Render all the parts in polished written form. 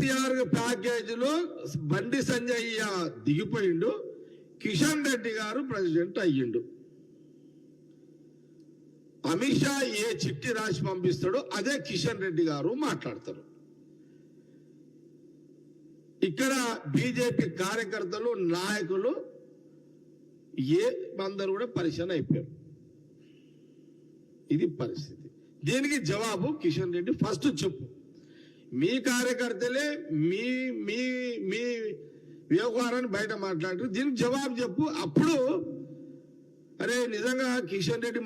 కేసీఆర్ ప్యాకేజీలో బండి సంజయ్ దిగిపోయిండు, కిషన్ రెడ్డి గారు ప్రెసిడెంట్ అయ్యిండు. అమిత్ షా ఏ చిట్టి రాసి పంపిస్తాడో అదే కిషన్ రెడ్డి గారు మాట్లాడతారు. ఇక్కడ బీజేపీ కార్యకర్తలు నాయకులు అందరూ కూడా పరిశాన్ అయిపోయారు. ఇది పరిస్థితి. దీనికి జవాబు కిషన్ రెడ్డి ఫస్ట్ చెప్పు. మీ కార్యకర్తలే మీ మీ మీ వ్యవహారాన్ని బయట మాట్లాడారు, దీనికి జవాబు చెప్పు. అప్పుడు అరే నిజంగా కిషన్ రెడ్డి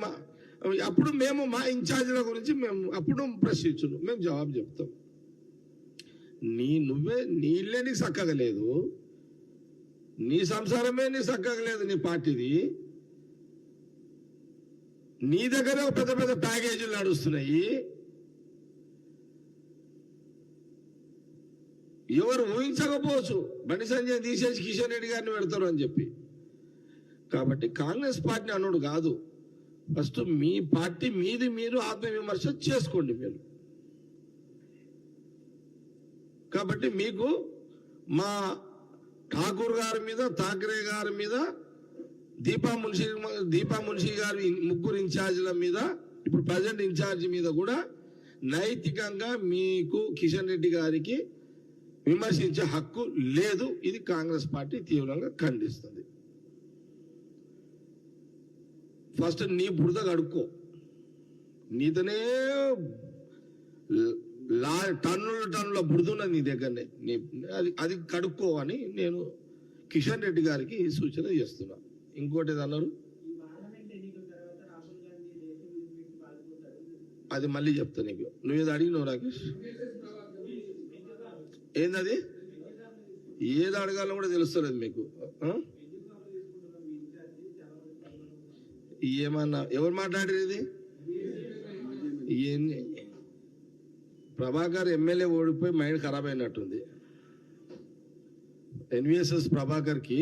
అప్పుడు మేము మా ఇన్ఛార్జీల గురించి మేము అప్పుడు ప్రశ్నించును, మేము జవాబు చెప్తాం. నువ్వే నీ ఇల్లే నీకు చక్కగా లేదు, నీ సంసారమే నీకు చక్కగా లేదు, నీ పార్టీది. నీ దగ్గర పెద్ద పెద్ద ప్యాకేజీలు నడుస్తున్నాయి. ఎవరు ఊహించకపోవచ్చు బండి సంజయ్ తీసేసి కిషన్ రెడ్డి గారిని పెడతారు అని చెప్పి. కాబట్టి కాంగ్రెస్ పార్టీ అన్నాడు కాదు, ఫస్ట్ మీ పార్టీ మీది మీరు ఆత్మవిమర్శ చేసుకోండి మీరు. కాబట్టి మీకు మా ఠాకూర్ గారి మీద, థాకరే గారి మీద, దీపా మున్షి గారి ముగ్గురు ఇన్ఛార్జీల మీద, ఇప్పుడు ప్రజెంట్ ఇన్ఛార్జి మీద కూడా నైతికంగా మీకు కిషన్ రెడ్డి గారికి విమర్శించే హక్కు లేదు. ఇది కాంగ్రెస్ పార్టీ తీవ్రంగా ఖండిస్తుంది. ఫస్ట్ నీ బురద కడుక్కో, నీతోనే టన్నుల బురద ఉన్నది నీ దగ్గరనే, అది కడుక్కో అని నేను కిషన్ రెడ్డి గారికి సూచన చేస్తున్నా. ఇంకోటి ఏదన్నారు అది మళ్ళీ చెప్తా నీకు. నువ్వేది అడిగినావు రాకేష్? ఏందది? ఏది అడగాలో కూడా తెలుస్తలేదు మీకు. ఏమన్నా ఎవరు మాట్లాడేది? ప్రభాకర్ ఎమ్మెల్యే ఓడిపోయి మైండ్ ఖరాబ్ అయినట్టుంది. ఎన్విఎస్ఎస్ ప్రభాకర్ కి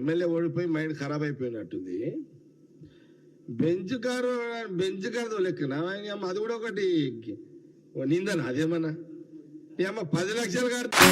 ఎమ్మెల్యే ఓడిపోయి మైండ్ ఖరాబ్ అయిపోయినట్టుంది. బెంచ్ కారు లెక్కన అది కూడా ఒకటి నిందన. అదేమన్నా 10 లక్షలు కడతా